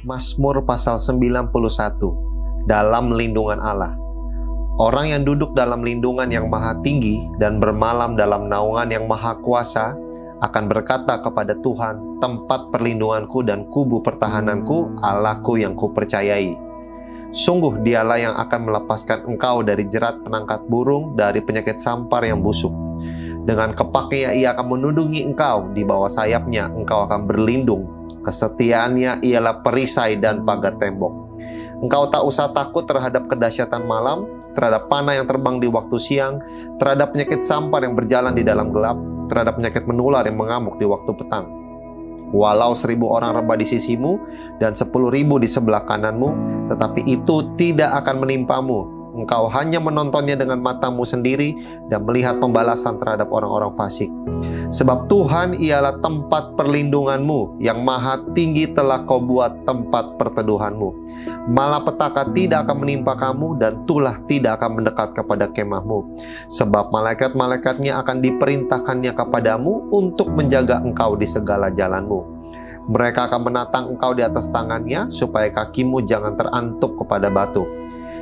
Mazmur pasal 91, dalam lindungan Allah. Orang yang duduk dalam lindungan yang maha tinggi dan bermalam dalam naungan yang maha kuasa akan berkata kepada Tuhan, tempat perlindunganku dan kubu pertahananku, Allahku yang kupercayai. Sungguh dialah yang akan melepaskan engkau dari jerat penangkat burung, dari penyakit sampar yang busuk. Dengan kepaknya ia akan menudungi engkau, di bawah sayapnya engkau akan berlindung. Kesetiaannya ialah perisai dan pagar tembok. Engkau tak usah takut terhadap kedahsyatan malam, terhadap panah yang terbang di waktu siang, terhadap penyakit sampar yang berjalan di dalam gelap, terhadap penyakit menular yang mengamuk di waktu petang. Walau 1.000 orang rebah di sisimu dan 10.000 di sebelah kananmu, tetapi itu tidak akan menimpamu. Engkau hanya menontonnya dengan matamu sendiri dan melihat pembalasan terhadap orang-orang fasik. Sebab Tuhan ialah tempat perlindunganmu, yang maha tinggi telah kau buat tempat perteduhanmu. Malapetaka tidak akan menimpa kamu dan tulah tidak akan mendekat kepada kemahmu. Sebab malaikat-malaikatnya akan diperintahkannya kepadamu untuk menjaga engkau di segala jalanmu. Mereka akan menatang engkau di atas tangannya, supaya kakimu jangan terantuk kepada batu.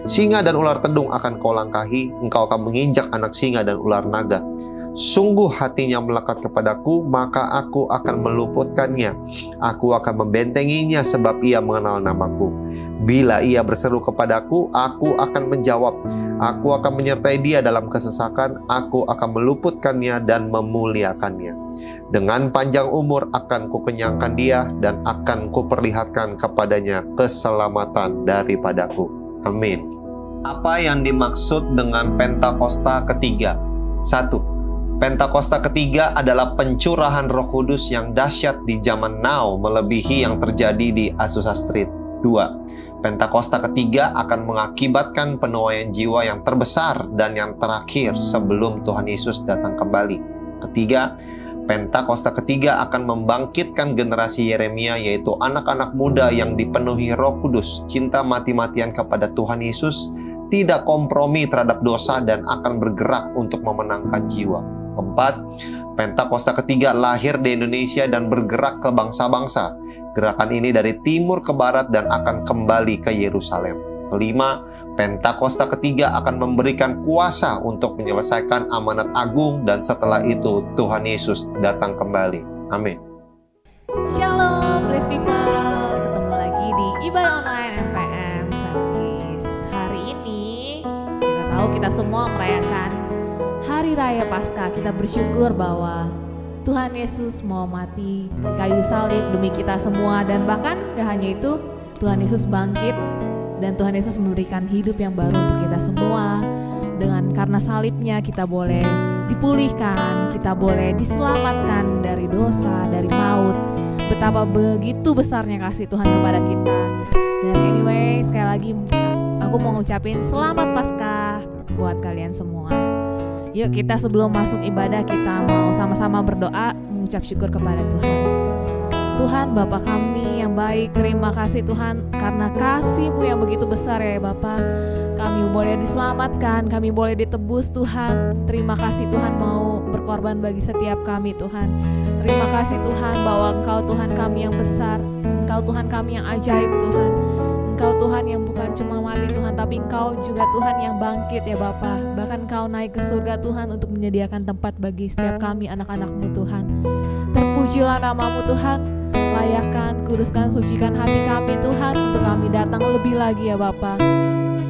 Singa dan ular tedung akan kau langkahi, engkau akan menginjak anak singa dan ular naga. Sungguh hatinya melekat kepadaku, maka aku akan meluputkannya. Aku akan membentenginya sebab ia mengenal namaku. Bila ia berseru kepadaku, aku akan menjawab. Aku akan menyertai dia dalam kesesakan, aku akan meluputkannya dan memuliakannya. Dengan panjang umur akan kukenyangkan dia dan akan kuperlihatkan kepadanya keselamatan daripadaku. Amin. Apa yang dimaksud dengan Pentakosta ketiga? 1. Pentakosta ketiga adalah pencurahan Roh Kudus yang dahsyat di zaman now melebihi yang terjadi di Azusa Street. 2. Pentakosta ketiga akan mengakibatkan penuaian jiwa yang terbesar dan yang terakhir sebelum Tuhan Yesus datang kembali. Ketiga, Pentakosta ketiga akan membangkitkan generasi Yeremia, yaitu anak-anak muda yang dipenuhi Roh Kudus, cinta mati-matian kepada Tuhan Yesus, tidak kompromi terhadap dosa dan akan bergerak untuk memenangkan jiwa. 4. Pentakosta ketiga lahir di Indonesia dan bergerak ke bangsa-bangsa. Gerakan ini dari timur ke barat dan akan kembali ke Yerusalem. 5. Pentakosta ketiga akan memberikan kuasa untuk menyelesaikan amanat agung, dan setelah itu Tuhan Yesus datang kembali. Amin. Shalom, blessed people. Ketemu lagi di Ibadah Online MPM Service. Hari ini kita tahu kita semua merayakan Hari Raya Paskah. Kita bersyukur bahwa Tuhan Yesus mau mati di kayu salib demi kita semua, dan bahkan gak hanya itu, Tuhan Yesus bangkit dan Tuhan Yesus memberikan hidup yang baru untuk kita semua. Karena salibnya kita boleh dipulihkan, kita boleh diselamatkan dari dosa, dari maut. Betapa begitu besarnya kasih Tuhan kepada kita. Dan anyway, sekali lagi aku mau ngucapin selamat Paskah buat kalian semua. Yuk kita sebelum masuk ibadah, kita mau sama-sama berdoa mengucap syukur kepada Tuhan. Tuhan Bapa kami yang baik, terima kasih Tuhan karena kasih-Mu yang begitu besar ya Bapa. Kami boleh diselamatkan, kami boleh ditebus Tuhan. Terima kasih Tuhan mau berkorban bagi setiap kami Tuhan. Terima kasih Tuhan bahwa Engkau Tuhan kami yang besar, Engkau Tuhan kami yang ajaib Tuhan. Engkau Tuhan yang bukan cuma mati Tuhan, tapi Engkau juga Tuhan yang bangkit ya Bapa. Bahkan Engkau naik ke surga Tuhan untuk menyediakan tempat bagi setiap kami anak-anak-Mu Tuhan. Terpujilah nama-Mu Tuhan. Layakan, kuduskan, sucikan hati kami Tuhan untuk kami datang lebih lagi ya Bapa.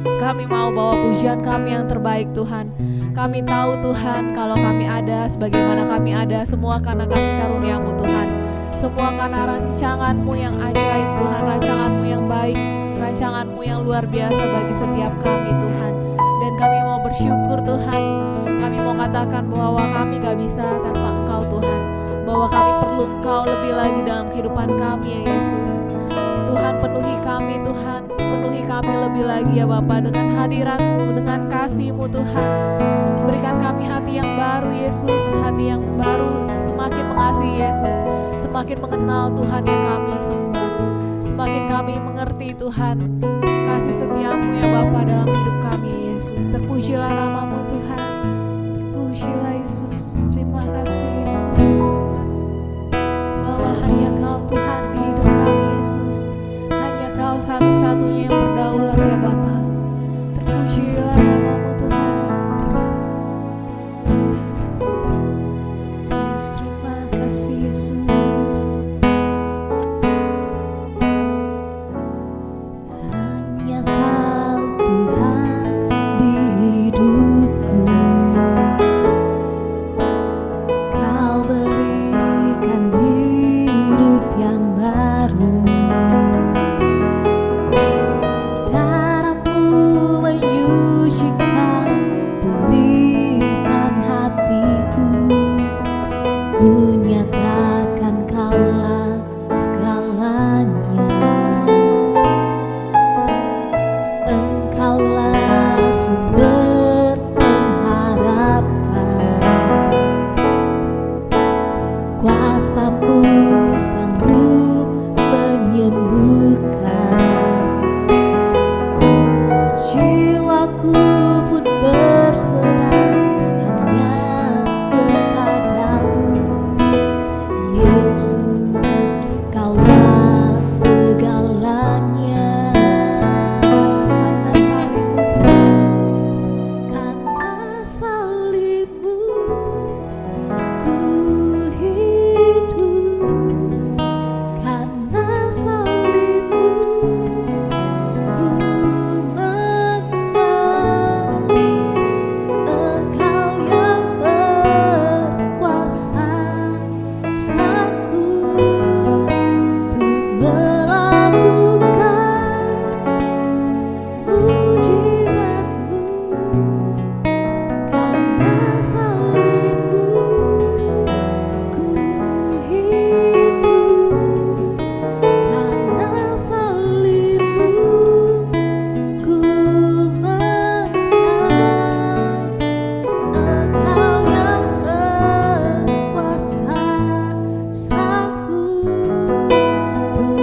Kami mau bawa pujian kami yang terbaik Tuhan. Kami tahu Tuhan kalau kami ada sebagaimana kami ada semua karena kasih karunia-Mu Tuhan. Semua karena rancangan-Mu yang ajaib Tuhan, rancangan-Mu yang baik, rancangan-Mu yang luar biasa bagi setiap kami Tuhan. Dan kami mau bersyukur Tuhan. Kami mau katakan bahwa kami gak bisa tanpa Engkau Tuhan, bahwa kami perlu Engkau lebih lagi dalam kehidupan kami ya Yesus. Tuhan penuhi kami Tuhan, penuhi kami lebih lagi ya Bapa dengan hadirat-Mu, dengan kasih-Mu Tuhan. Berikan kami hati yang baru Yesus, hati yang baru, semakin mengasihi Yesus, semakin mengenal Tuhan ya kami semua. Semakin kami mengerti Tuhan kasih setia-Mu ya Bapa dalam hidup kami ya Yesus. Terpujilah nama-Mu Tuhan, terpujilah Yesus. Terima kasih Yesus, bahwa hanya Kau Tuhan di hidup kami Yesus. Hanya satu-satunya yang berdaulat ya Bapa. Terpujilah nama-Mu Tuhan. Yesus, terima kasih Yesus. Hanya Kau Tuhan di hidupku. Kau berikan hidup yang baru. Darah-Mu menyucikan, pulihkan hatiku. Ku nyatakan Kaulah segalanya. Engkaulah sumber pengharapan. Kuasa-Mu sanggup menyembuhkan. Jiwaku pun berserah hanya kepadamu. Yesus, Kaulah segalanya. Karena salib-Mu Tuhan, karena salib-Mu ku hidup. Karena salib-Mu ku menang. Engkau yang berkuasa, sanggup untuk melakukan mujizat-Mu. Karena salib-Mu ku hidup. Karena salib-Mu ku menang. Engkau yang berkuasa, sanggup untuk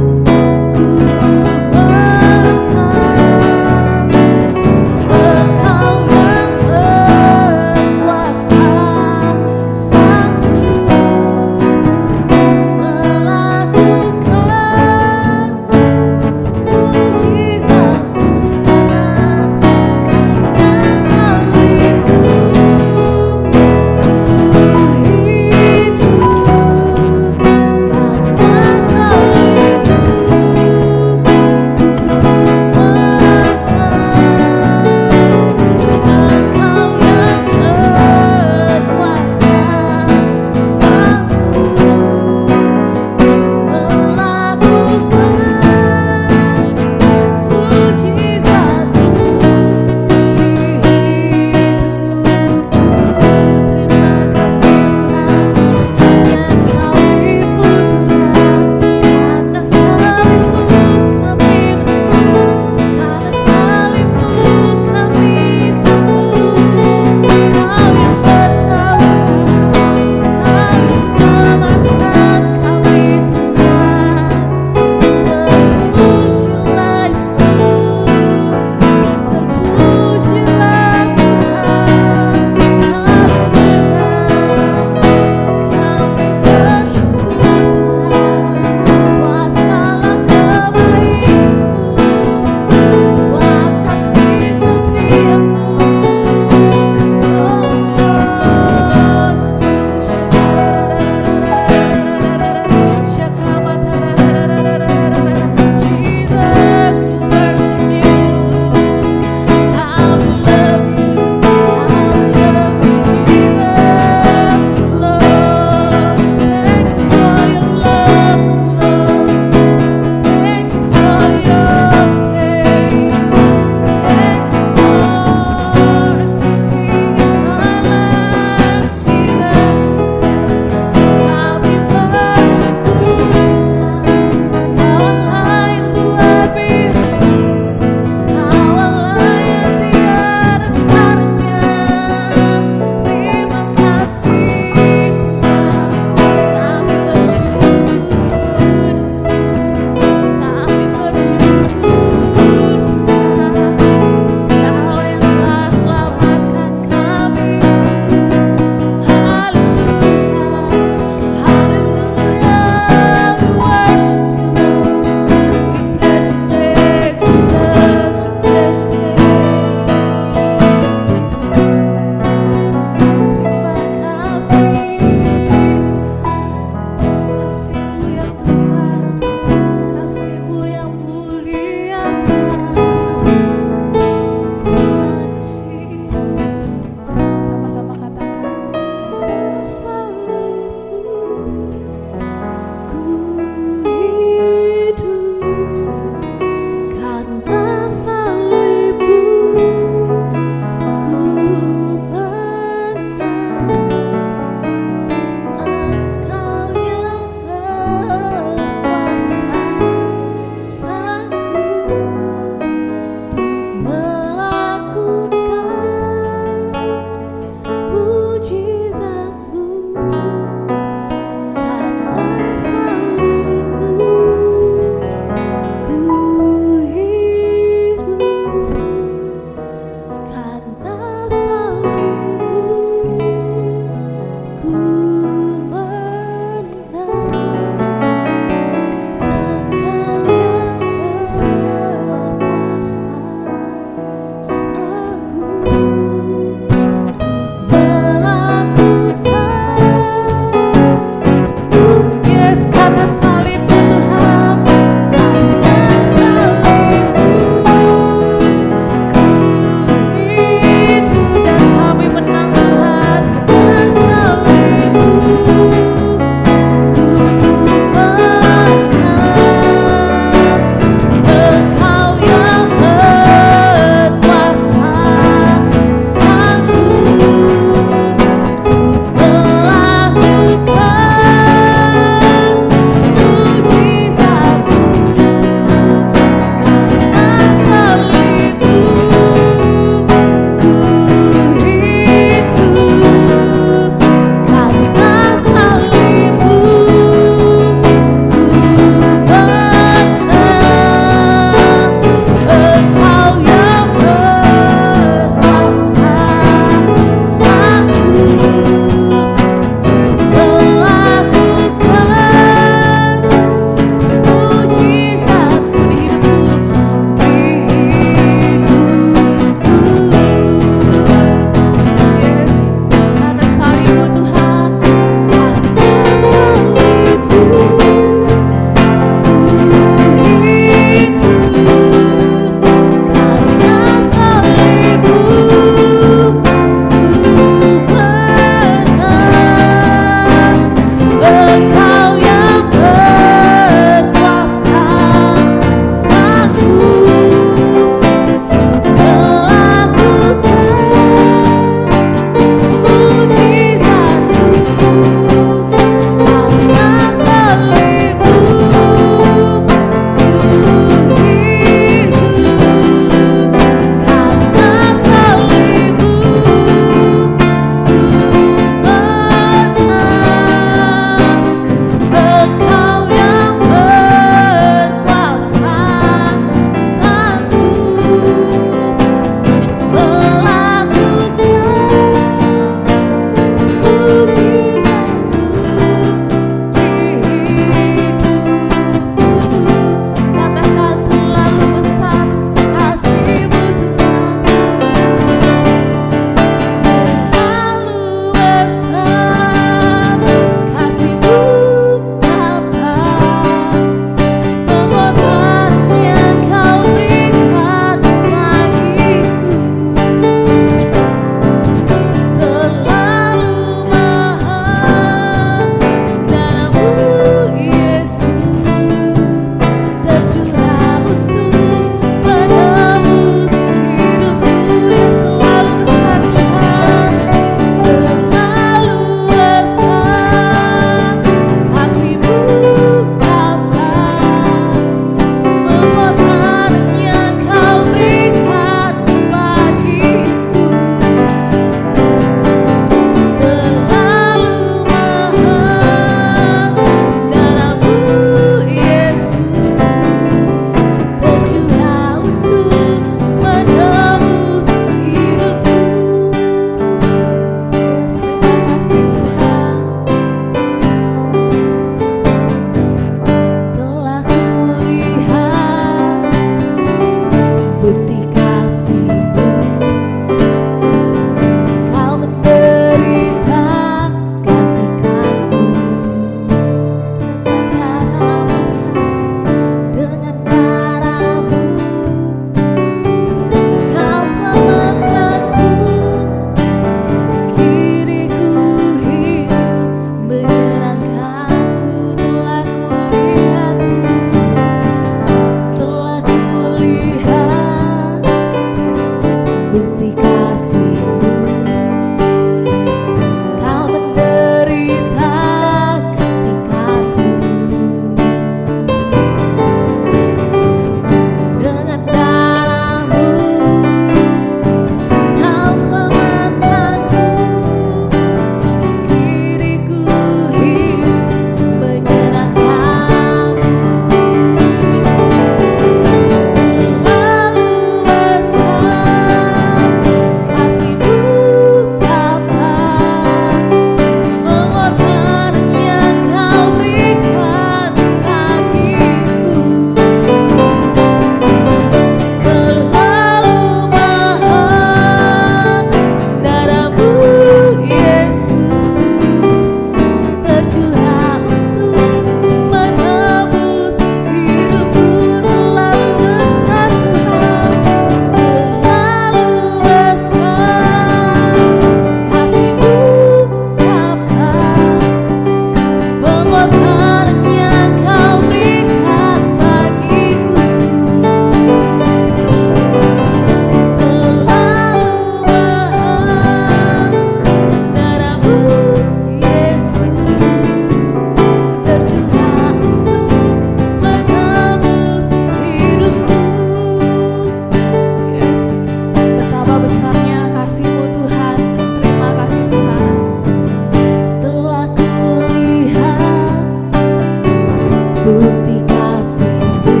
bukti kasih-Mu.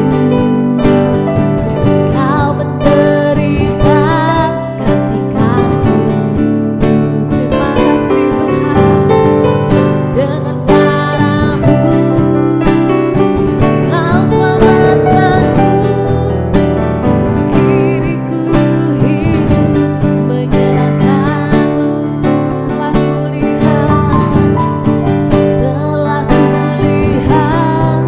Kau menderita gantikanku. Terima kasih Tuhan, dengan darah-Mu Kau selamatkanku. Diriku hidup menyerahkan-Mu. Telah kulihat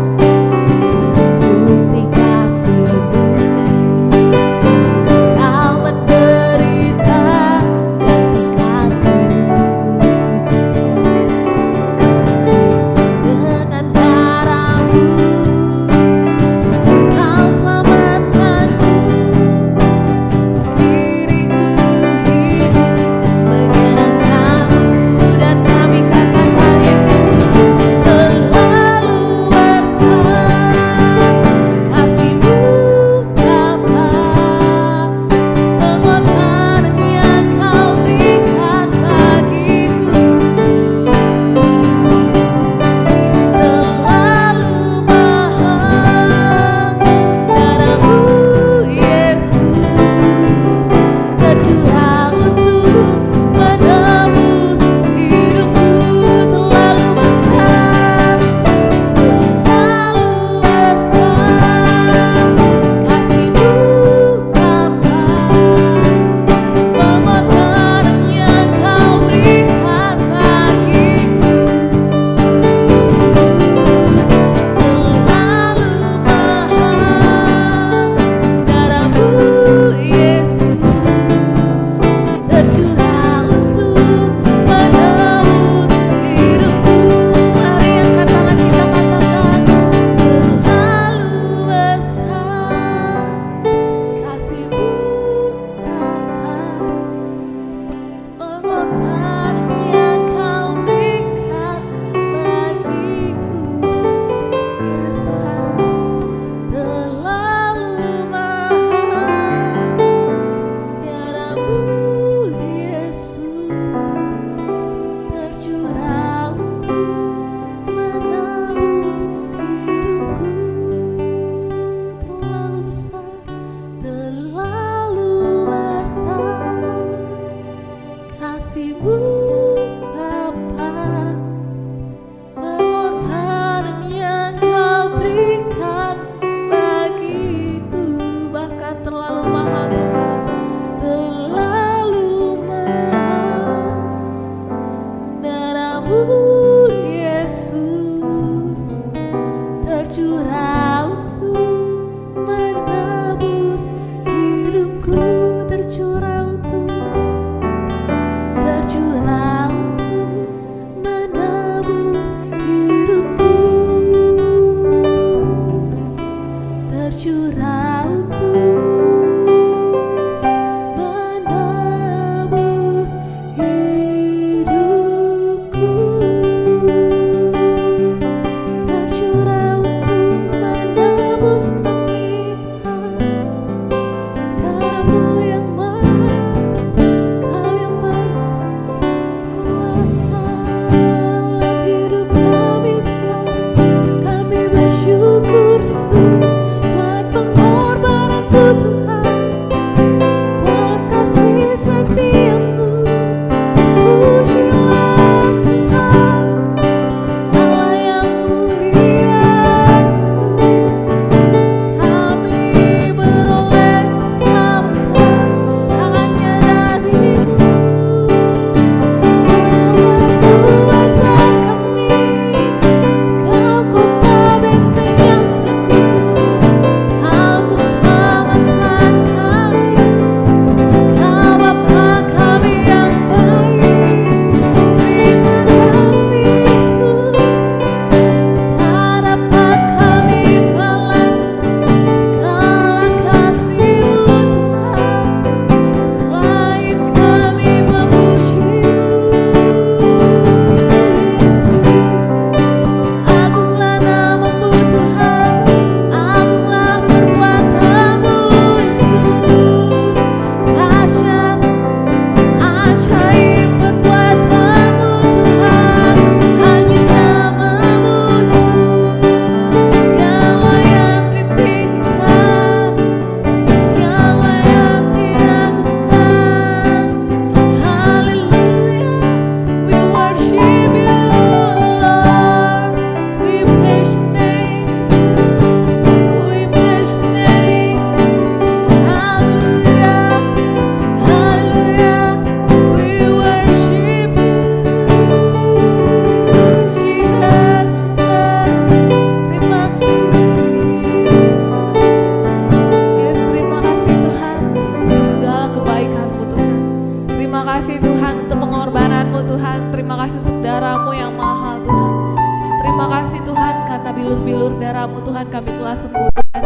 bilur-bilur darah-Mu Tuhan kami telah sembuh Tuhan.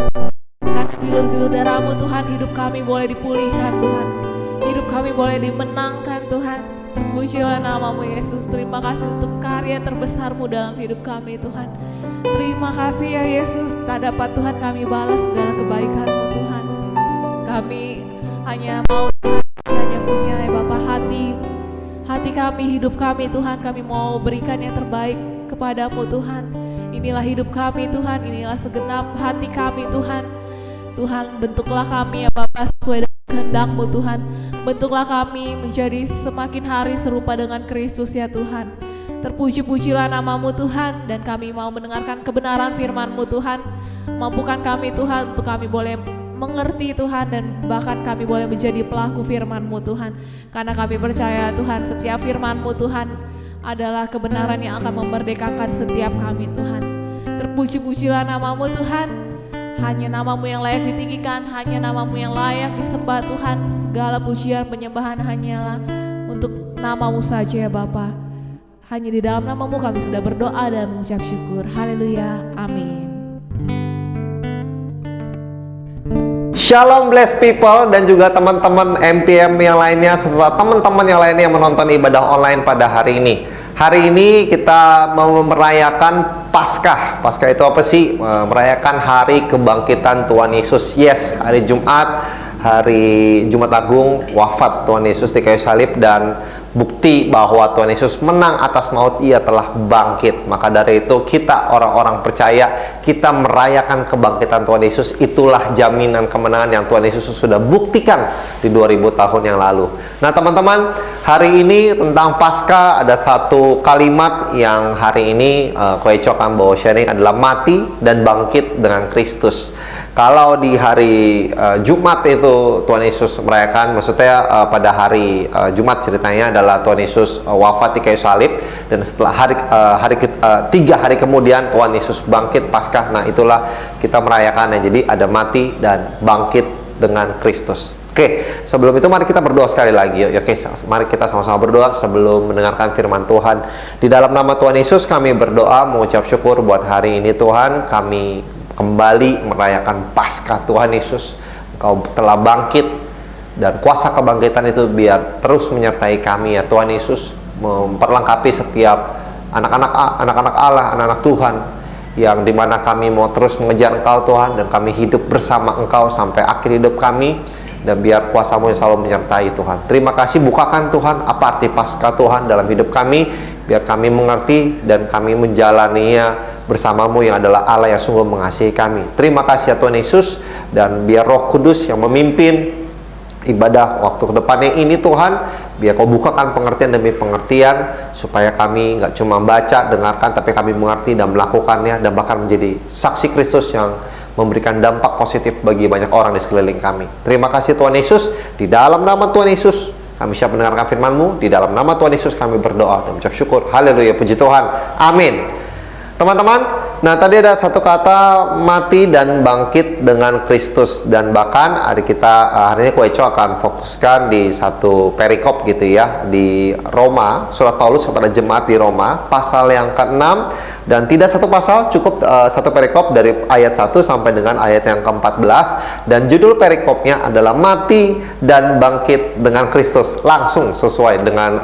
Karena bilur-bilur darah-Mu Tuhan, hidup kami boleh dipulihkan Tuhan. Hidup kami boleh dimenangkan Tuhan. Terpujilah nama-Mu Yesus. Terima kasih untuk karya terbesar-Mu dalam hidup kami Tuhan. Terima kasih ya Yesus, tak dapat Tuhan kami balas segala kebaikan-Mu Tuhan. Kami hanya mau Tuhan, hanya punya ya Bapa hati kami, hidup kami Tuhan, kami mau berikan yang terbaik kepadamu Tuhan. Inilah hidup kami Tuhan, inilah segenap hati kami Tuhan. Tuhan, bentuklah kami ya Bapa sesuai dengan kehendak-Mu Tuhan. Bentuklah kami menjadi semakin hari serupa dengan Kristus ya Tuhan. Terpuji-pujilah nama-Mu Tuhan, dan kami mau mendengarkan kebenaran firman-Mu Tuhan. Mampukan kami Tuhan untuk kami boleh mengerti Tuhan, dan bahkan kami boleh menjadi pelaku firman-Mu Tuhan. Karena kami percaya Tuhan, setiap firman-Mu Tuhan adalah kebenaran yang akan memerdekakan setiap kami Tuhan. Terpuji-pujilah nama-Mu Tuhan. Hanya nama-Mu yang layak ditinggikan, hanya nama-Mu yang layak disembah Tuhan. Segala pujian penyembahan hanyalah untuk nama-Mu saja ya Bapa. Hanya di dalam nama-Mu kami sudah berdoa dan mengucap syukur. Haleluya, amin. Shalom blessed people dan juga teman-teman MPM yang lainnya serta teman-teman yang lainnya yang menonton ibadah online pada hari ini. Hari ini kita mau merayakan Paskah. Paskah itu apa sih? Merayakan hari kebangkitan Tuhan Yesus. Yes, hari Jumat, hari Jumat Agung, wafat Tuhan Yesus di kayu salib, dan bukti bahwa Tuhan Yesus menang atas maut, Ia telah bangkit. Maka dari itu kita orang-orang percaya, kita merayakan kebangkitan Tuhan Yesus. Itulah jaminan kemenangan yang Tuhan Yesus sudah buktikan di 2000 tahun yang lalu. Nah teman-teman, hari ini tentang Paskah ada satu kalimat yang hari ini Koeco akan bawa sharing, adalah mati dan bangkit dengan Kristus. Kalau di hari Jumat itu Tuhan Yesus merayakan, maksudnya pada hari Jumat ceritanya adalah Tuhan Yesus wafat di kayu salib, dan setelah 3 hari kemudian Tuhan Yesus bangkit Paskah. Nah itulah kita merayakannya. Jadi ada mati dan bangkit dengan Kristus. Oke, sebelum itu mari kita berdoa sekali lagi. Oke, mari kita sama-sama berdoa sebelum mendengarkan firman Tuhan. Di dalam nama Tuhan Yesus kami berdoa mengucap syukur buat hari ini Tuhan. Kami kembali merayakan Paskah Tuhan Yesus. Engkau telah bangkit, dan kuasa kebangkitan itu biar terus menyertai kami ya Tuhan Yesus, memperlengkapi setiap anak-anak Allah, anak-anak Tuhan, yang dimana kami mau terus mengejar Engkau Tuhan, dan kami hidup bersama Engkau sampai akhir hidup kami, dan biar kuasa-Mu yang selalu menyertai Tuhan. Terima kasih, bukakan Tuhan apa arti Paskah Tuhan dalam hidup kami, biar kami mengerti dan kami menjalaninya bersama-Mu yang adalah Allah yang sungguh mengasihi kami. Terima kasih ya Tuhan Yesus, dan biar Roh Kudus yang memimpin ibadah waktu kedepannya ini Tuhan, biar Kau bukakan pengertian demi pengertian, supaya kami nggak cuma baca, dengarkan, tapi kami mengerti dan melakukannya, dan bahkan menjadi saksi Kristus yang memberikan dampak positif bagi banyak orang di sekeliling kami. Terima kasih Tuhan Yesus, di dalam nama Tuhan Yesus kami siap mendengarkan firman-Mu. Di dalam nama Tuhan Yesus kami berdoa dan mengucap syukur. Haleluya, puji Tuhan, amin. Teman-teman, nah tadi ada satu kata mati dan bangkit dengan Kristus, dan bahkan hari ini Koeco akan fokuskan di satu perikop gitu ya, di Roma, surat Paulus kepada jemaat di Roma, pasal yang ke-6, dan tidak satu pasal, cukup satu perikop dari ayat 1 sampai dengan ayat yang ke-14, dan judul perikopnya adalah mati dan bangkit dengan Kristus, langsung sesuai dengan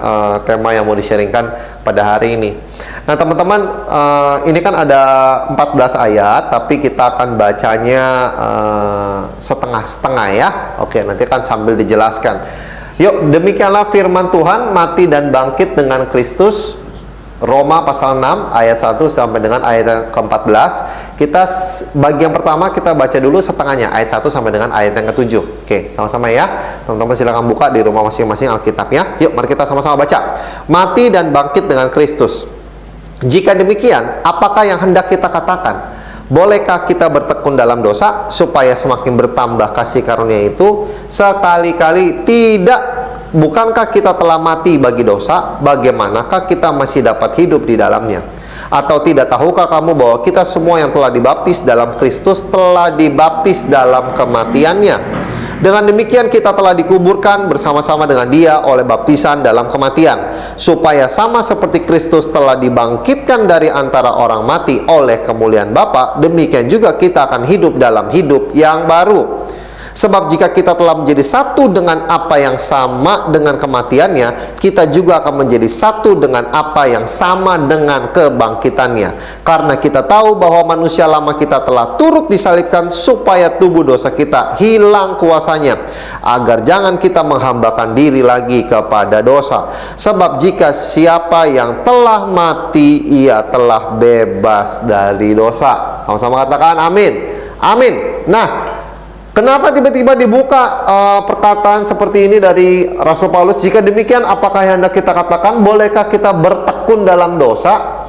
tema yang mau di-sharingkan pada hari ini. Nah teman-teman, ini kan ada 14 ayat, tapi kita akan bacanya setengah-setengah ya. Oke, nanti akan sambil dijelaskan. Yuk, demikianlah firman Tuhan, mati dan bangkit dengan Kristus. Roma pasal 6 ayat 1 sampai dengan ayat ke-14. Kita bagian pertama kita baca dulu setengahnya, ayat 1 sampai dengan ayat yang ke-7. Oke, sama-sama ya. Teman-teman silakan buka di rumah masing-masing Alkitabnya. Yuk, mari kita sama-sama baca. Mati dan bangkit dengan Kristus. Jika demikian, apakah yang hendak kita katakan? Bolehkah kita bertekun dalam dosa supaya semakin bertambah kasih karunia itu? Sekali-kali tidak. Bukankah kita telah mati bagi dosa? Bagaimanakah kita masih dapat hidup di dalamnya? Atau tidak tahukah kamu bahwa kita semua yang telah dibaptis dalam Kristus telah dibaptis dalam kematiannya? Dengan demikian kita telah dikuburkan bersama-sama dengan Dia oleh baptisan dalam kematian, supaya sama seperti Kristus telah dibangkitkan dari antara orang mati oleh kemuliaan Bapa, demikian juga kita akan hidup dalam hidup yang baru. Sebab jika kita telah menjadi satu dengan apa yang sama dengan kematiannya, kita juga akan menjadi satu dengan apa yang sama dengan kebangkitannya. Karena kita tahu bahwa manusia lama kita telah turut disalibkan supaya tubuh dosa kita hilang kuasanya, agar jangan kita menghambakan diri lagi kepada dosa. Sebab jika siapa yang telah mati, ia telah bebas dari dosa. Sama-sama katakan amin. Amin. Nah, kenapa tiba-tiba dibuka perkataan seperti ini dari Rasul Paulus? Jika demikian, apakah yang hendak kita katakan? Bolehkah kita bertekun dalam dosa?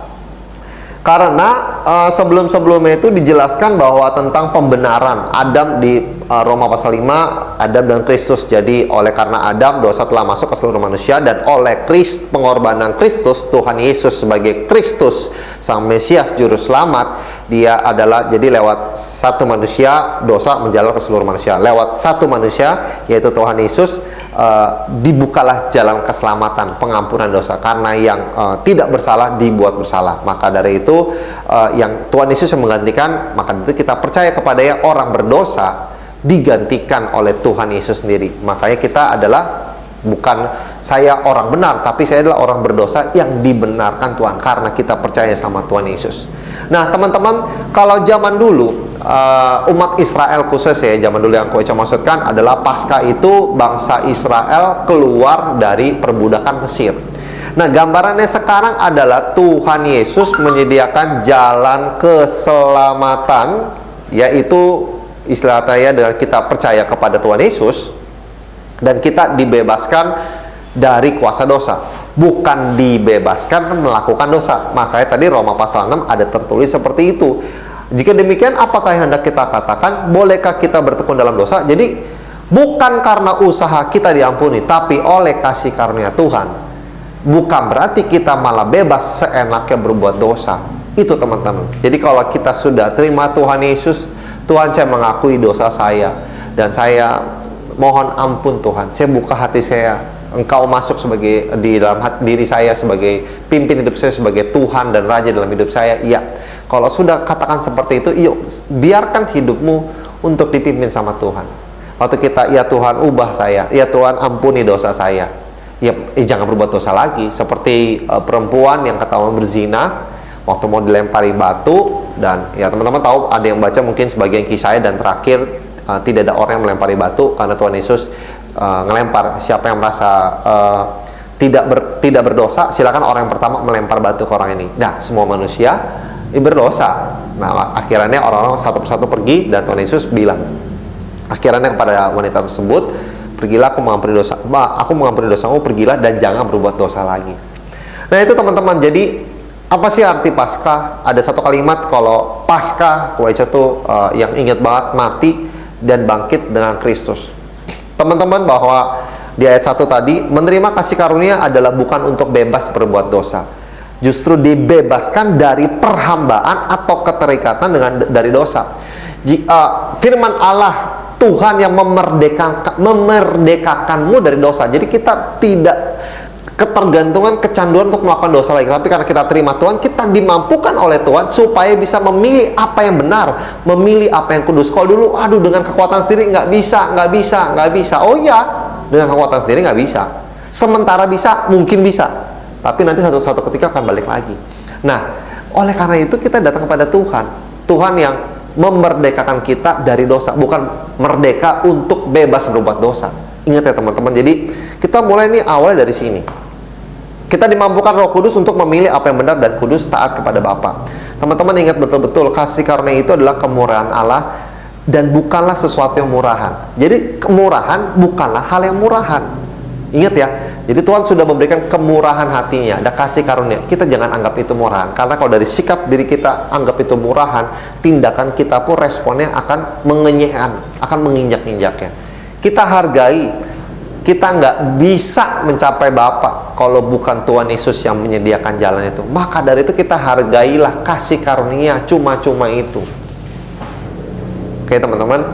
Karena sebelum-sebelumnya itu dijelaskan bahwa tentang pembenaran Adam di Roma pasal 5, Adam dan Kristus. Jadi oleh karena Adam, dosa telah masuk ke seluruh manusia, dan oleh pengorbanan Kristus, Tuhan Yesus sebagai Kristus, Sang Mesias Juru Selamat, Dia adalah, jadi lewat satu manusia, dosa menjalar ke seluruh manusia. Lewat satu manusia, yaitu Tuhan Yesus, dibukalah jalan keselamatan, pengampunan dosa. Karena yang tidak bersalah dibuat bersalah. Maka dari itu, yang Tuhan Yesus yang menggantikan, maka itu kita percaya kepada Dia, orang berdosa digantikan oleh Tuhan Yesus sendiri. Makanya kita adalah, bukan saya orang benar, tapi saya adalah orang berdosa yang dibenarkan Tuhan karena kita percaya sama Tuhan Yesus. Nah teman-teman, kalau zaman dulu umat Israel khusus ya, zaman dulu yang Koica maksudkan adalah Paskah itu bangsa Israel keluar dari perbudakan Mesir. Nah gambarannya sekarang adalah Tuhan Yesus menyediakan jalan keselamatan, yaitu istilah saya dengan kita percaya kepada Tuhan Yesus, dan kita dibebaskan dari kuasa dosa, bukan dibebaskan melakukan dosa. Makanya tadi Roma pasal 6 ada tertulis seperti itu. Jika demikian, apakah yang hendak kita katakan? Bolehkah kita bertekun dalam dosa? Jadi bukan karena usaha kita diampuni, tapi oleh kasih karunia Tuhan. Bukan berarti kita malah bebas seenaknya berbuat dosa. Itu teman-teman. Jadi kalau kita sudah terima Tuhan Yesus, Tuhan, saya mengakui dosa saya, dan saya mohon ampun Tuhan, saya buka hati saya, Engkau masuk sebagai di dalam diri saya sebagai pimpin hidup saya, sebagai Tuhan dan Raja dalam hidup saya. Iya, kalau sudah katakan seperti itu, yuk biarkan hidupmu untuk dipimpin sama Tuhan. Waktu kita, ya Tuhan ubah saya, ya Tuhan ampuni dosa saya, ya jangan berbuat dosa lagi. Seperti perempuan yang ketahuan berzina waktu mau dilempari batu, dan ya teman-teman tahu, ada yang baca mungkin sebagian kisahnya, dan terakhir tidak ada orang yang melempari batu karena Tuhan Yesus ngelempar. Siapa yang merasa tidak berdosa, silakan orang yang pertama melempar batu ke orang ini. Nah, semua manusia berdosa. Nah, akhirnya orang-orang satu persatu pergi, dan Tuhan Yesus bilang akhirnya kepada wanita tersebut, pergilah, aku mengampuni dosa, aku mengampuni dosamu, pergilah dan jangan berbuat dosa lagi. Nah itu teman-teman, jadi apa sih arti Paskah? Ada satu kalimat kalau Paskah, Koica tuh yang ingat banget, mati dan bangkit dengan Kristus. Teman-teman, bahwa di ayat 1 tadi, menerima kasih karunia adalah bukan untuk bebas berbuat dosa, justru dibebaskan dari perhambaan atau keterikatan dari dosa. Firman Allah, Tuhan yang memerdekakanmu dari dosa. Jadi kita tidak ketergantungan, kecanduan untuk melakukan dosa lagi. Tapi karena kita terima Tuhan, kita dimampukan oleh Tuhan supaya bisa memilih apa yang benar, memilih apa yang kudus. Kalau dulu, aduh dengan kekuatan sendiri nggak bisa. Oh iya, dengan kekuatan sendiri nggak bisa. Sementara bisa, mungkin bisa, tapi nanti suatu ketika akan balik lagi. Nah, oleh karena itu kita datang kepada Tuhan. Tuhan yang memerdekakan kita dari dosa, bukan merdeka untuk bebas berbuat dosa. Ingat ya teman-teman, jadi kita mulai nih awalnya dari sini. Kita dimampukan Roh Kudus untuk memilih apa yang benar dan kudus, taat kepada Bapa. Teman-teman ingat betul-betul, kasih karunia itu adalah kemurahan Allah dan bukanlah sesuatu yang murahan. Jadi kemurahan bukanlah hal yang murahan. Ingat ya, jadi Tuhan sudah memberikan kemurahan hatinya, ada kasih karunia. Kita jangan anggap itu murahan, karena kalau dari sikap diri kita anggap itu murahan, tindakan kita pun responnya akan mengenyekkan, akan menginjak-injaknya. Kita hargai. Kita nggak bisa mencapai Bapa kalau bukan Tuhan Yesus yang menyediakan jalan itu. Maka dari itu kita hargailah kasih karunia cuma-cuma itu. Oke teman-teman.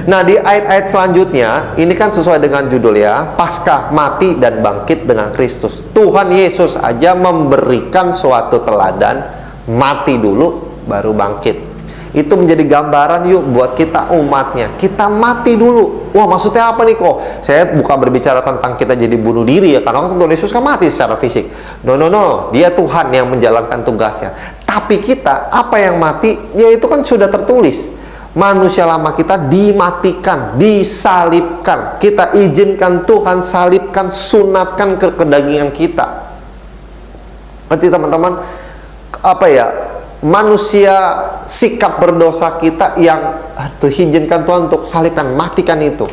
Nah, di ayat-ayat selanjutnya, ini kan sesuai dengan judul ya, Paskah, mati dan bangkit dengan Kristus. Tuhan Yesus aja memberikan suatu teladan, mati dulu baru bangkit. Itu menjadi gambaran yuk buat kita umatnya. Kita mati dulu. Wah, maksudnya apa nih kok? Saya bukan berbicara tentang kita jadi bunuh diri ya, karena Tuhan Yesus kan mati secara fisik. No. Dia Tuhan yang menjalankan tugasnya. Tapi kita, apa yang mati? Ya itu kan sudah tertulis. Manusia lama kita dimatikan, disalibkan. Kita izinkan Tuhan salibkan, sunatkan ke kedagingan kita. Berarti teman-teman, apa ya? Manusia sikap berdosa kita yang izinkan Tuhan untuk salibkan, matikan itu.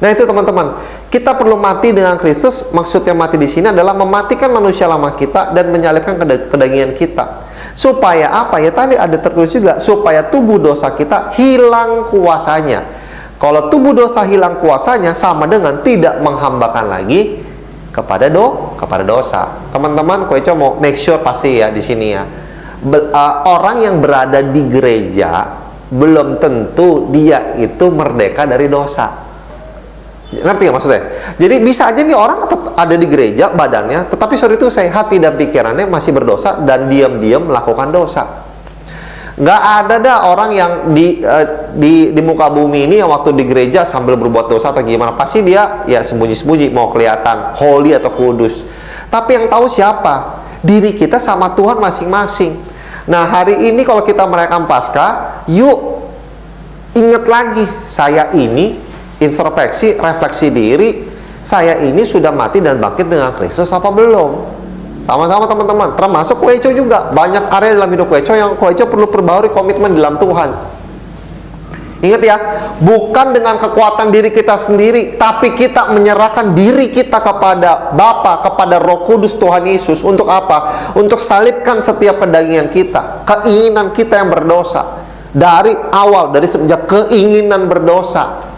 Nah itu teman-teman, kita perlu mati dengan Kristus. Maksudnya mati di sini adalah mematikan manusia lama kita dan menyalibkan kedagingan kita. Supaya apa ya? Tadi ada tertulis juga, supaya tubuh dosa kita hilang kuasanya. Kalau tubuh dosa hilang kuasanya, sama dengan tidak menghambakan lagi kepada dosa. Teman-teman, Koeco mau make sure pasti ya di sini ya. Orang yang berada di gereja belum tentu dia itu merdeka dari dosa. Ngerti gak maksudnya? Jadi bisa aja nih orang ada di gereja badannya, tetapi sorry itu saya hati dan pikirannya masih berdosa dan diam-diam melakukan dosa. Nggak ada dah orang yang di muka bumi ini yang waktu di gereja sambil berbuat dosa atau gimana, pasti dia ya sembunyi-sembunyi mau kelihatan holy atau kudus. Tapi yang tahu siapa? Diri kita sama Tuhan masing-masing. Nah hari ini kalau kita merayakan Paskah, yuk ingat lagi, saya ini introspeksi, refleksi diri, saya ini sudah mati dan bangkit dengan Kristus apa belum? Sama-sama teman-teman, termasuk Koeco juga. Banyak area dalam hidup Koeco yang Koeco perlu perbaharui komitmen dalam Tuhan. Ingat ya, bukan dengan kekuatan diri kita sendiri, tapi kita menyerahkan diri kita kepada Bapa, kepada Roh Kudus Tuhan Yesus. Untuk apa? Untuk salibkan setiap kedagingan kita, keinginan kita yang berdosa. Dari awal, dari semenjak keinginan berdosa.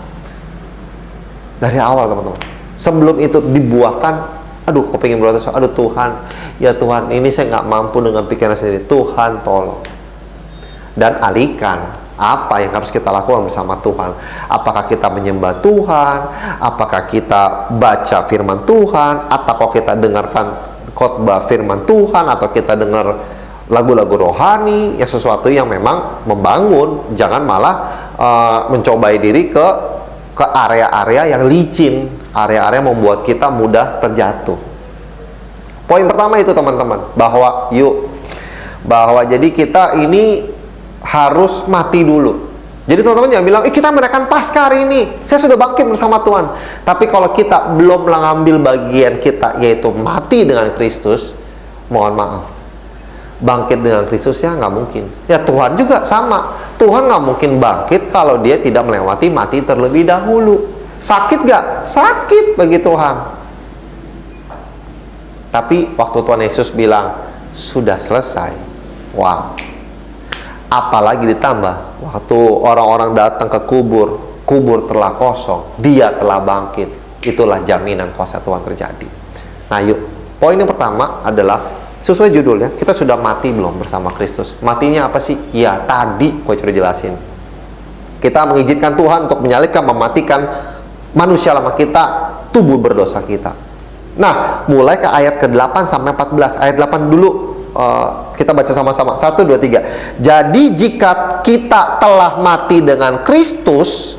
Dari awal teman-teman. Sebelum itu dibuahkan, aduh kok pengen berdosa, aduh Tuhan, ya Tuhan ini saya nggak mampu dengan pikiran sendiri. Tuhan tolong. Dan alihkan. Apa yang harus kita lakukan bersama Tuhan? Apakah kita menyembah Tuhan? Apakah kita baca firman Tuhan? Atau kita dengarkan khotbah firman Tuhan? Atau kita dengar lagu-lagu rohani? Ya sesuatu yang memang membangun. Jangan malah mencobai diri ke area-area yang licin, area-area membuat kita mudah terjatuh. Poin pertama itu teman-teman, bahwa jadi kita ini harus mati dulu. Jadi teman-teman jangan bilang, kita merayakan Paskah hari ini, saya sudah bangkit bersama Tuhan. Tapi kalau kita belum mengambil bagian kita, yaitu mati dengan Kristus, mohon maaf, bangkit dengan Kristus ya nggak mungkin. Ya Tuhan juga sama, Tuhan nggak mungkin bangkit kalau dia tidak melewati mati terlebih dahulu. Sakit nggak? Sakit bagi Tuhan. Tapi waktu Tuhan Yesus bilang sudah selesai, wow. Apalagi ditambah waktu orang-orang datang ke kubur telah kosong, dia telah bangkit. Itulah jaminan kuasa Tuhan terjadi. Nah yuk, poin yang pertama adalah sesuai judulnya, kita sudah mati belum bersama Kristus? Matinya apa sih? Ya tadi gue sudah jelasin. Kita mengizinkan Tuhan untuk menyalibkan, mematikan manusia lama kita, tubuh berdosa kita. Nah mulai ke ayat ke-8 sampai 14. Ayat 8 dulu. Kita baca sama-sama. 1, 2, 3. Jadi jika kita telah mati dengan Kristus,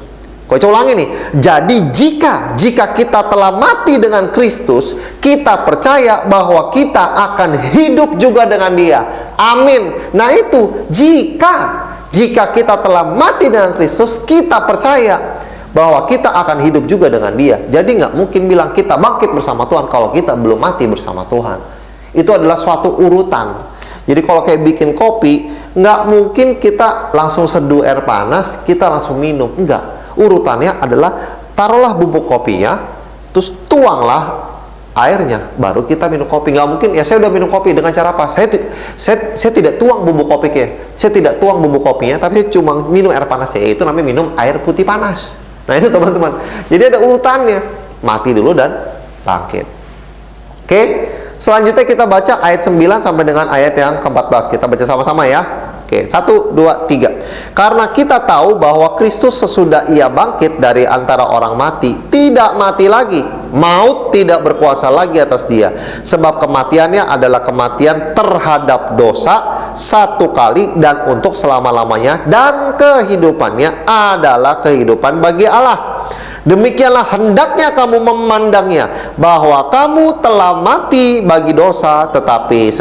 Gue ulangi nih. Jadi jika kita telah mati dengan Kristus, kita percaya bahwa kita akan hidup juga dengan Dia. Amin. Nah itu jika kita telah mati dengan Kristus, kita percaya bahwa kita akan hidup juga dengan Dia. Jadi nggak mungkin bilang kita bangkit bersama Tuhan kalau kita belum mati bersama Tuhan. Itu adalah suatu urutan. Jadi kalau kayak bikin kopi, nggak mungkin kita langsung seduh air panas, kita langsung minum. Enggak. Urutannya adalah taruhlah bubuk kopinya, terus tuanglah airnya, baru kita minum kopi. Nggak mungkin, ya saya udah minum kopi dengan cara apa? Saya tidak tuang bubuk kopinya. Saya tidak tuang bubuk kopinya, tapi saya cuma minum air panasnya. Itu namanya minum air putih panas. Nah itu teman-teman. Jadi ada urutannya. Mati dulu dan bangkit. Oke. Selanjutnya kita baca ayat 9 sampai dengan ayat yang ke-14. Kita baca sama-sama ya. Oke, 1, 2, 3. Karena kita tahu bahwa Kristus sesudah ia bangkit dari antara orang mati, tidak mati lagi. Maut tidak berkuasa lagi atas dia. Sebab kematiannya adalah kematian terhadap dosa satu kali dan untuk selama-lamanya. Dan kehidupannya adalah kehidupan bagi Allah. Demikianlah hendaknya kamu memandangnya, bahwa kamu telah mati bagi dosa, tetapi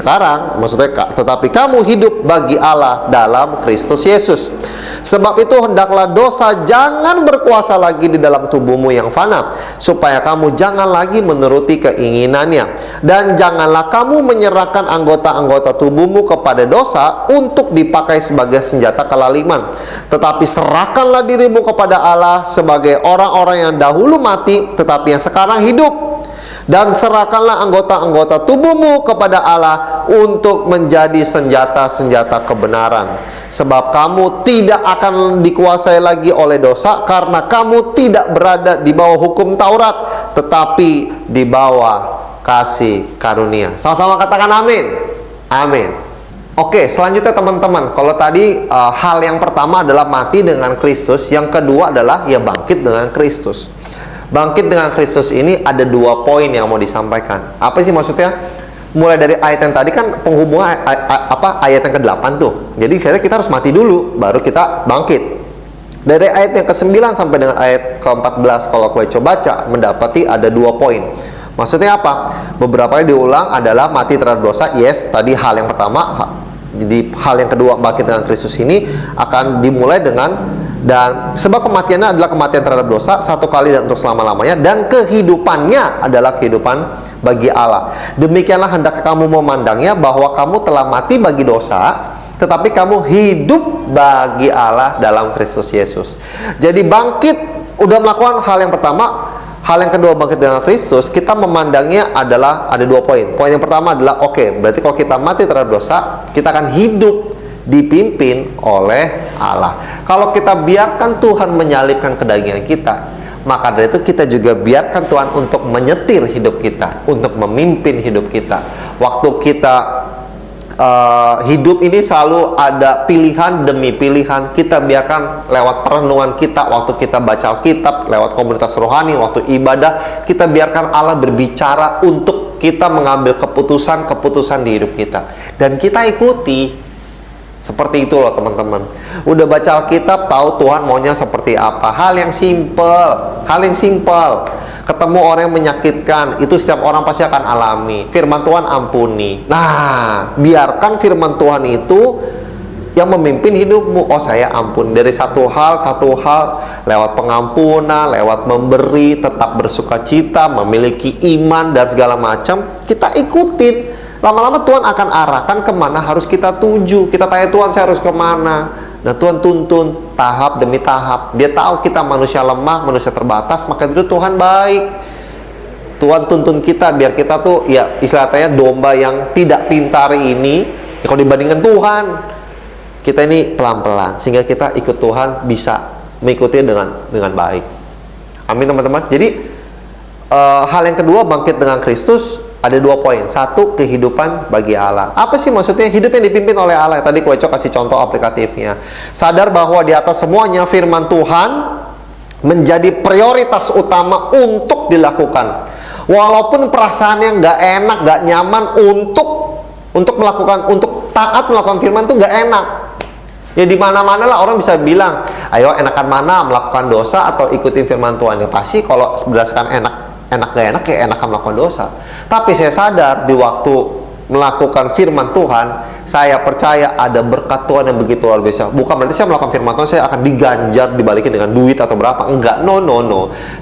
kamu hidup bagi Allah dalam Kristus Yesus. Sebab itu hendaklah dosa jangan berkuasa lagi di dalam tubuhmu yang fana, supaya kamu jangan lagi menuruti keinginannya. Dan janganlah kamu menyerahkan anggota-anggota tubuhmu kepada dosa untuk dipakai sebagai senjata kelaliman, tetapi serahkanlah dirimu kepada Allah sebagai orang-orang yang dahulu mati tetapi yang sekarang hidup, dan serahkanlah anggota-anggota tubuhmu kepada Allah untuk menjadi senjata-senjata kebenaran. Sebab kamu tidak akan dikuasai lagi oleh dosa, karena kamu tidak berada di bawah hukum Taurat, tetapi di bawah kasih karunia. Sama-sama katakan amin. Amin. Oke, selanjutnya teman-teman, kalau tadi hal yang pertama adalah mati dengan Kristus, yang kedua adalah ya bangkit dengan Kristus. Bangkit dengan Kristus ini ada 2 poin yang mau disampaikan. Apa sih maksudnya? Mulai dari ayat yang tadi kan penghubungan ayat yang ke-8 tuh. Jadi kita harus mati dulu baru kita bangkit. Dari ayat yang ke-9 sampai dengan ayat ke-14 kalau kau coba baca mendapati ada 2 poin. Maksudnya apa? Beberapa kali diulang adalah mati terhadap dosa. Yes, tadi hal yang pertama. Jadi hal yang kedua bangkit dengan Kristus ini akan dimulai dengan dan sebab kematiannya adalah kematian terhadap dosa satu kali dan untuk selama-lamanya, dan kehidupannya adalah kehidupan bagi Allah. Demikianlah hendak kamu memandangnya, bahwa kamu telah mati bagi dosa, tetapi kamu hidup bagi Allah dalam Kristus Yesus. Jadi bangkit udah melakukan hal yang pertama. Hal yang kedua bangkit dengan Kristus, kita memandangnya adalah ada 2 poin. Poin yang pertama adalah berarti kalau kita mati terhadap dosa, kita akan hidup dipimpin oleh Allah. Kalau kita biarkan Tuhan menyalibkan kedagingan kita, maka dari itu kita juga biarkan Tuhan untuk menyetir hidup kita, untuk memimpin hidup kita. Waktu kita hidup ini selalu ada pilihan demi pilihan. Kita biarkan lewat perenungan kita, waktu kita baca Alkitab, lewat komunitas rohani, waktu ibadah, kita biarkan Allah berbicara untuk kita mengambil keputusan-keputusan di hidup kita, dan kita ikuti. Seperti itu loh teman-teman. Udah baca Alkitab, tahu Tuhan maunya seperti apa. Hal yang simple. Ketemu orang yang menyakitkan, itu setiap orang pasti akan alami. Firman Tuhan ampuni. Nah, biarkan firman Tuhan itu yang memimpin hidupmu. Oh, saya ampun dari satu hal lewat pengampunan, lewat memberi, tetap bersukacita, memiliki iman dan segala macam. Kita ikutin. Lama-lama Tuhan akan arahkan kemana harus kita tuju. Kita tanya Tuhan, saya harus kemana? Nah, Tuhan tuntun tahap demi tahap. Dia tahu kita manusia lemah, manusia terbatas, maka itu Tuhan baik. Tuhan tuntun kita biar kita tuh ya istilahnya domba yang tidak pintar ini. Ya, kalau dibandingkan Tuhan, kita ini pelan-pelan sehingga kita ikut Tuhan bisa mengikuti dengan baik. Amin teman-teman. Jadi hal yang kedua bangkit dengan Kristus. Ada 2 poin. 1, kehidupan bagi Allah. Apa sih maksudnya? Hidup yang dipimpin oleh Allah. Tadi Koeco kasih contoh aplikatifnya. Sadar bahwa di atas semuanya firman Tuhan menjadi prioritas utama untuk dilakukan. Walaupun perasaannya nggak enak, nggak nyaman untuk taat melakukan firman itu nggak enak. Ya di mana-mana lah orang bisa bilang, ayo enakan mana melakukan dosa atau ikutin firman Tuhan. Ya pasti kalau berdasarkan enak gak enak ya enakan melakukan dosa. Tapi saya sadar di waktu melakukan firman Tuhan, saya percaya ada berkat Tuhan yang begitu luar biasa. Bukan berarti saya melakukan firman Tuhan saya akan diganjar dibalikin dengan duit atau berapa, enggak, no.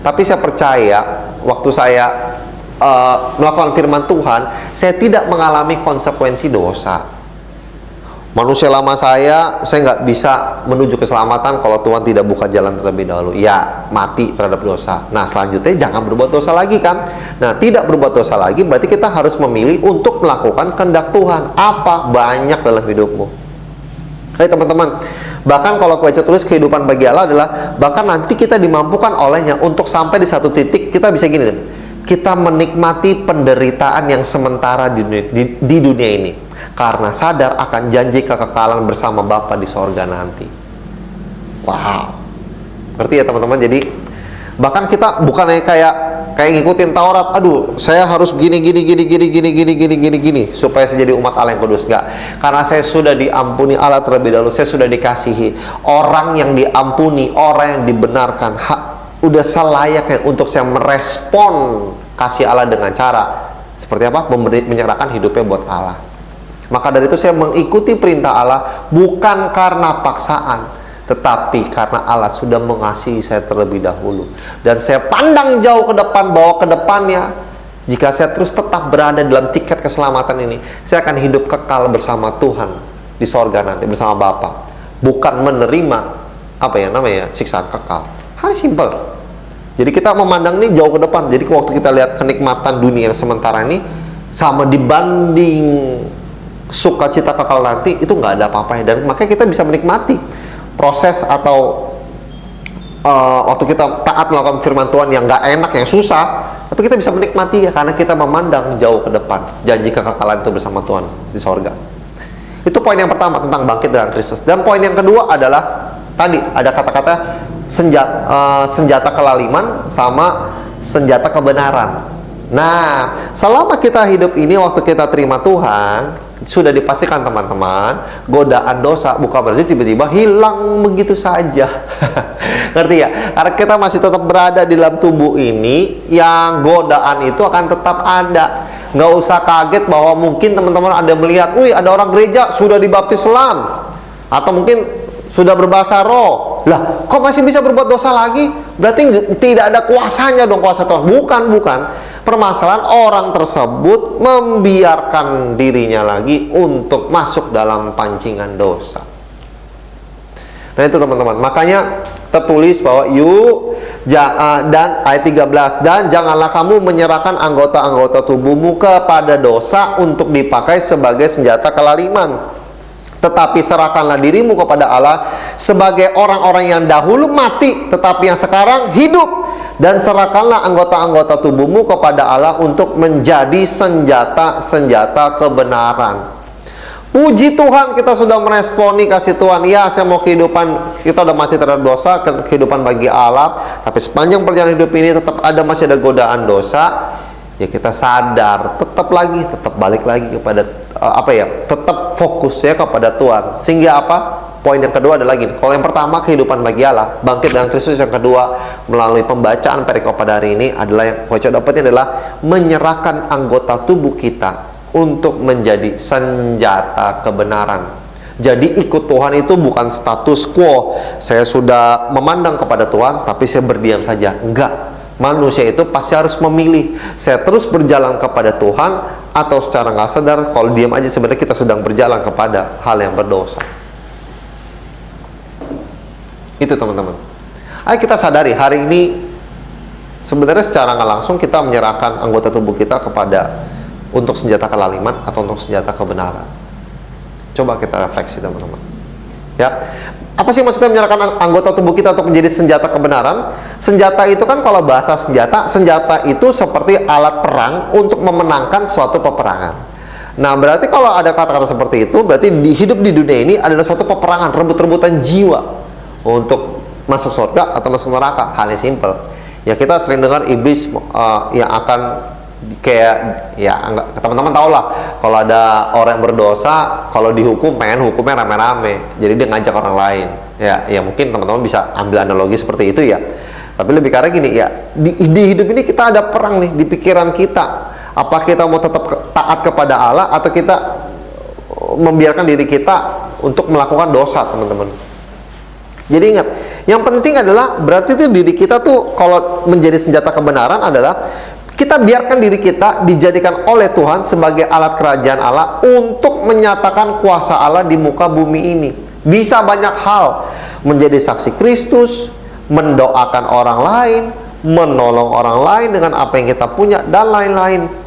Tapi saya percaya waktu saya melakukan firman Tuhan, saya tidak mengalami konsekuensi dosa. Manusia lama saya nggak bisa menuju keselamatan kalau Tuhan tidak buka jalan terlebih dahulu. Ya, mati terhadap dosa. Nah, selanjutnya jangan berbuat dosa lagi kan. Nah, tidak berbuat dosa lagi berarti kita harus memilih untuk melakukan kehendak Tuhan. Apa? Banyak dalam hidupmu. Hai teman-teman, bahkan kalau Koeco tulis kehidupan bagi Allah adalah bahkan nanti kita dimampukan olehnya untuk sampai di satu titik kita bisa gini, kita menikmati penderitaan yang sementara di dunia ini. karena sadar akan janji kekekalan bersama Bapa di sorga nanti. Wow, ngerti ya teman-teman? Jadi bahkan kita bukannya kayak ngikutin Taurat, aduh saya harus gini supaya saya jadi umat Allah yang kudus. Enggak, karena saya sudah diampuni Allah terlebih dahulu, saya sudah dikasihi. Orang yang diampuni, orang yang dibenarkan, udah selayaknya untuk saya merespon kasih Allah dengan cara seperti apa? Menyerahkan hidupnya buat Allah. Maka dari itu saya mengikuti perintah Allah bukan karena paksaan, tetapi karena Allah sudah mengasihi saya terlebih dahulu. Dan saya pandang jauh ke depan, bahwa ke depannya, jika saya terus tetap berada dalam tiket keselamatan ini, saya akan hidup kekal bersama Tuhan di sorga nanti, bersama Bapa. Bukan menerima siksaan kekal. Hal simpel. Jadi kita memandang ini jauh ke depan. Jadi waktu kita lihat kenikmatan dunia yang sementara ini, sama dibanding sukacita kekal nanti, itu nggak ada apa-apanya. Dan makanya kita bisa menikmati proses atau waktu kita taat melakukan firman Tuhan yang nggak enak, yang susah, tapi kita bisa menikmati ya, karena kita memandang jauh ke depan janji kekekalan itu bersama Tuhan di sorga. Itu poin yang pertama tentang bangkit dengan Kristus. Dan poin yang kedua adalah tadi ada kata-kata senjata kelaliman sama senjata kebenaran. Nah, selama kita hidup ini, waktu kita terima Tuhan, sudah dipastikan teman-teman, godaan dosa bukan berarti tiba-tiba hilang begitu saja. Ngerti ya? Karena kita masih tetap berada di dalam tubuh ini, yang godaan itu akan tetap ada. Nggak usah kaget bahwa mungkin teman-teman ada melihat, wih ada orang gereja sudah dibaptis selam, atau mungkin sudah berbahasa roh. Lah, kok masih bisa berbuat dosa lagi? Berarti tidak ada kuasanya dong, kuasa Tuhan. Bukan. Permasalahan orang tersebut membiarkan dirinya lagi untuk masuk dalam pancingan dosa. Nah itu teman-teman, makanya tertulis bahwa dan ayat 13, dan janganlah kamu menyerahkan anggota-anggota tubuhmu kepada dosa untuk dipakai sebagai senjata kelaliman, tetapi serahkanlah dirimu kepada Allah sebagai orang-orang yang dahulu mati tetapi yang sekarang hidup. Dan serahkanlah anggota-anggota tubuhmu kepada Allah untuk menjadi senjata-senjata kebenaran. Puji Tuhan, kita sudah meresponi kasih Tuhan. Ya, saya mau kehidupan, kita udah mati terhadap dosa, kehidupan bagi Allah. Tapi sepanjang perjalanan hidup ini masih ada godaan dosa. Ya kita sadar, tetap balik lagi kepada tetap fokus ya kepada Tuhan. Sehingga apa? Poin yang kedua adalah gini, kalau yang pertama kehidupan bagi Allah, bangkit dengan Kristus, yang kedua melalui pembacaan perikop pada hari ini adalah yang kocok dapatnya adalah menyerahkan anggota tubuh kita untuk menjadi senjata kebenaran. Jadi ikut Tuhan itu bukan status quo, saya sudah memandang kepada Tuhan tapi saya berdiam saja. Enggak, manusia itu pasti harus memilih, saya terus berjalan kepada Tuhan atau secara nggak sadar, kalau diam aja sebenarnya kita sedang berjalan kepada hal yang berdosa. Itu teman-teman. Ayo kita sadari hari ini sebenarnya secara nggak langsung kita menyerahkan anggota tubuh kita untuk senjata kelaliman atau untuk senjata kebenaran. Coba kita refleksi teman-teman. Ya, apa sih maksudnya menyerahkan anggota tubuh kita untuk menjadi senjata kebenaran? Senjata itu kan kalau bahasa senjata itu seperti alat perang untuk memenangkan suatu peperangan. Nah, berarti kalau ada kata-kata seperti itu, berarti hidup di dunia ini adalah suatu peperangan, rebut-rebutan jiwa untuk masuk surga atau masuk neraka. Halnya simpel. Ya kita sering dengar iblis yang akan kayak ya teman-teman tahu lah, kalau ada orang yang berdosa, kalau dihukum pengen hukumnya rame-rame, jadi dia ngajak orang lain. Ya mungkin teman-teman bisa ambil analogi seperti itu ya. Tapi lebih karena gini ya, di hidup ini kita ada perang nih di pikiran kita. Apa kita mau tetap taat kepada Allah atau kita membiarkan diri kita untuk melakukan dosa, teman-teman. Jadi ingat, yang penting adalah berarti itu diri kita tuh kalau menjadi senjata kebenaran adalah kita biarkan diri kita dijadikan oleh Tuhan sebagai alat kerajaan Allah untuk menyatakan kuasa Allah di muka bumi ini. Bisa banyak hal, menjadi saksi Kristus, mendoakan orang lain, menolong orang lain dengan apa yang kita punya, dan lain-lain.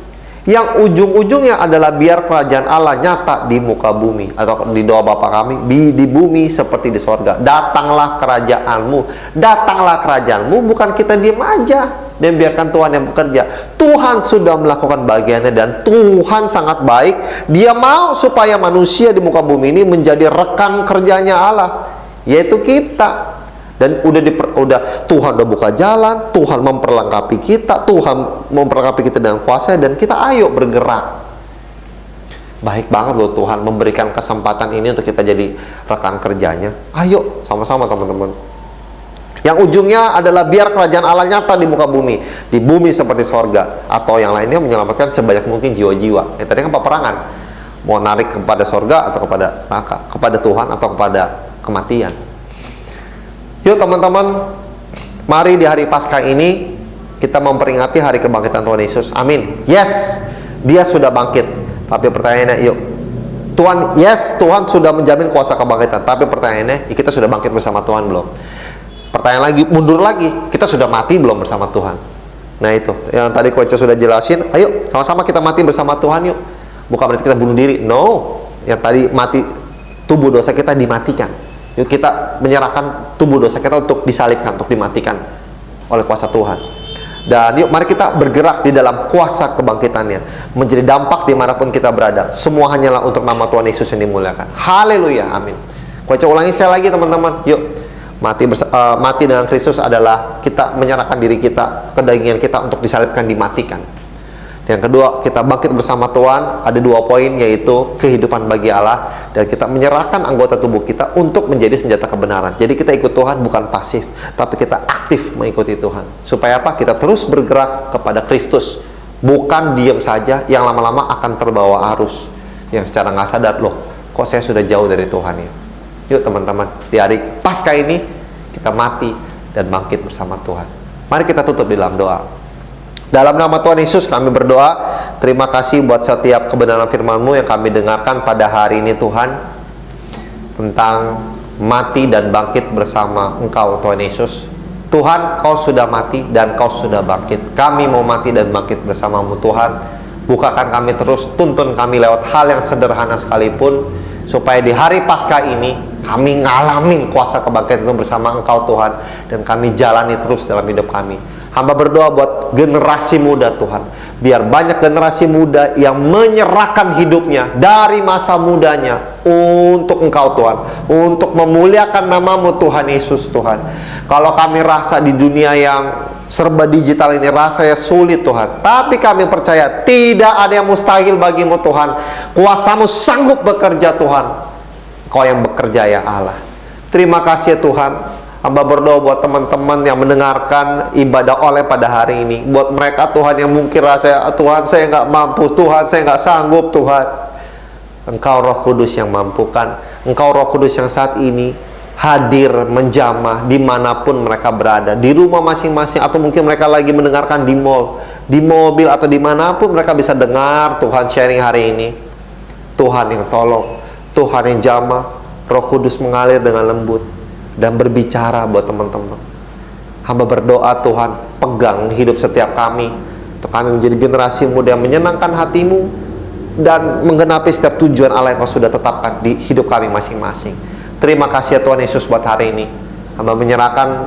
Yang ujung-ujungnya adalah biar kerajaan Allah nyata di muka bumi, atau di doa Bapa kami, di bumi seperti di sorga. Datanglah kerajaanmu, bukan kita diam aja. dan biarkan Tuhan yang bekerja. Tuhan sudah melakukan bagiannya dan Tuhan sangat baik. Dia mau supaya manusia di muka bumi ini menjadi rekan kerjanya Allah, yaitu kita. Dan Tuhan udah buka jalan, Tuhan memperlengkapi kita, Tuhan memperlengkapi kita dengan kuasa, dan kita ayo bergerak. Baik banget loh Tuhan memberikan kesempatan ini untuk kita jadi rekan kerjanya. Ayo sama-sama teman-teman. Yang ujungnya adalah biar kerajaan Allah nyata di muka bumi, di bumi seperti sorga, atau yang lainnya menyelamatkan sebanyak mungkin jiwa-jiwa. Yang tadi kan peperangan, mau narik kepada sorga atau kepada neraka, kepada Tuhan atau kepada kematian. Yuk teman-teman, mari di hari Paskah ini kita memperingati hari kebangkitan Tuhan Yesus. Amin. Yes, Dia sudah bangkit. Tapi pertanyaannya, yuk Tuhan sudah menjamin kuasa kebangkitan. Tapi pertanyaannya, kita sudah bangkit bersama Tuhan belum? Pertanyaan lagi, mundur lagi, kita sudah mati belum bersama Tuhan? Nah itu, yang tadi Coach sudah jelasin. Ayo, sama-sama kita mati bersama Tuhan yuk. Bukan berarti kita bunuh diri, no. Yang tadi mati, tubuh dosa kita dimatikan. Yuk kita menyerahkan tubuh dosa kita untuk disalibkan, untuk dimatikan oleh kuasa Tuhan. Dan yuk mari kita bergerak di dalam kuasa kebangkitannya, menjadi dampak dimanapun kita berada. Semua hanyalah untuk nama Tuhan Yesus yang dimuliakan. Haleluya, amin. Coach ulangi sekali lagi teman-teman, yuk. Mati dengan Kristus adalah kita menyerahkan diri kita, kedagingan kita untuk disalibkan, dimatikan. Yang kedua, kita bangkit bersama Tuhan. Ada 2 poin, yaitu kehidupan bagi Allah, dan kita menyerahkan anggota tubuh kita untuk menjadi senjata kebenaran. Jadi kita ikut Tuhan bukan pasif, tapi kita aktif mengikuti Tuhan. Supaya apa? Kita terus bergerak kepada Kristus, bukan diam saja yang lama-lama akan terbawa arus, yang secara nggak sadar, loh kok saya sudah jauh dari Tuhan ya. Yuk teman-teman, di hari Paskah ini kita mati dan bangkit bersama Tuhan. Mari kita tutup di dalam doa. Dalam nama Tuhan Yesus kami berdoa, terima kasih buat setiap kebenaran firman-Mu yang kami dengarkan pada hari ini Tuhan, tentang mati dan bangkit bersama Engkau Tuhan Yesus. Tuhan, Kau sudah mati dan Kau sudah bangkit. Kami mau mati dan bangkit bersama-Mu Tuhan. Bukakan kami terus, tuntun kami lewat hal yang sederhana sekalipun, supaya di hari Paskah ini kami ngalamin kuasa kebangkitan itu bersama Engkau Tuhan, dan kami jalani terus dalam hidup kami. Hamba berdoa buat generasi muda Tuhan, biar banyak generasi muda yang menyerahkan hidupnya dari masa mudanya untuk Engkau Tuhan, untuk memuliakan nama-Mu Tuhan Yesus Tuhan. Kalau kami rasa di dunia yang serba digital ini rasanya sulit Tuhan, tapi kami percaya tidak ada yang mustahil bagi-Mu Tuhan. Kuasa-Mu sanggup bekerja Tuhan. Kau yang bekerja ya Allah. Terima kasih Tuhan. Hamba berdoa buat teman-teman yang mendengarkan ibadah oleh pada hari ini, buat mereka Tuhan yang mungkin rasa, Tuhan saya nggak mampu, Tuhan saya nggak sanggup Tuhan. Engkau Roh Kudus yang mampukan. Engkau Roh Kudus yang saat ini hadir menjamah dimanapun mereka berada, di rumah masing-masing, atau mungkin mereka lagi mendengarkan di mall, di mobil, atau dimanapun mereka bisa dengar Tuhan sharing hari ini. Tuhan yang tolong, Tuhan yang jamah, Roh Kudus mengalir dengan lembut dan berbicara buat teman-teman. Hamba berdoa Tuhan, pegang hidup setiap kami, untuk kami menjadi generasi muda yang menyenangkan hati-Mu dan menggenapi setiap tujuan Allah yang Kau sudah tetapkan di hidup kami masing-masing. Terima kasih ya Tuhan Yesus buat hari ini. Hamba menyerahkan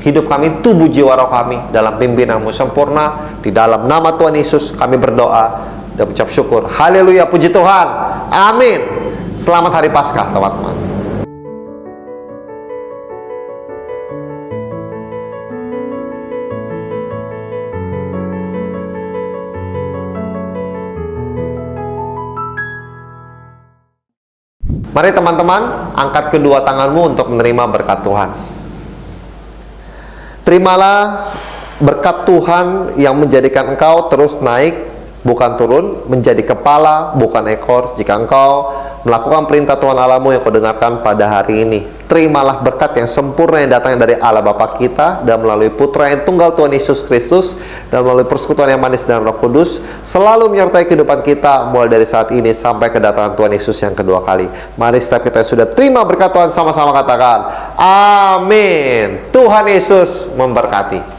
hidup kami, tubuh jiwa roh kami dalam pimpinan-Mu sempurna. Di dalam nama Tuhan Yesus kami berdoa dan ucap syukur. Haleluya, puji Tuhan. Amin. Selamat hari Paskah teman-teman. Mari teman-teman, angkat kedua tanganmu untuk menerima berkat Tuhan. Terimalah berkat Tuhan yang menjadikan engkau terus naik, bukan turun, menjadi kepala, bukan ekor. Jika engkau melakukan perintah Tuhan Allahmu yang kau dengarkan pada hari ini, terimalah berkat yang sempurna yang datang dari Allah Bapa kita, dan melalui Putra yang tunggal Tuhan Yesus Kristus, dan melalui persekutuan yang manis dan Roh Kudus, selalu menyertai kehidupan kita mulai dari saat ini sampai kedatangan Tuhan Yesus yang kedua kali. Mari setiap kita yang sudah terima berkat Tuhan sama-sama katakan, amin. Tuhan Yesus memberkati.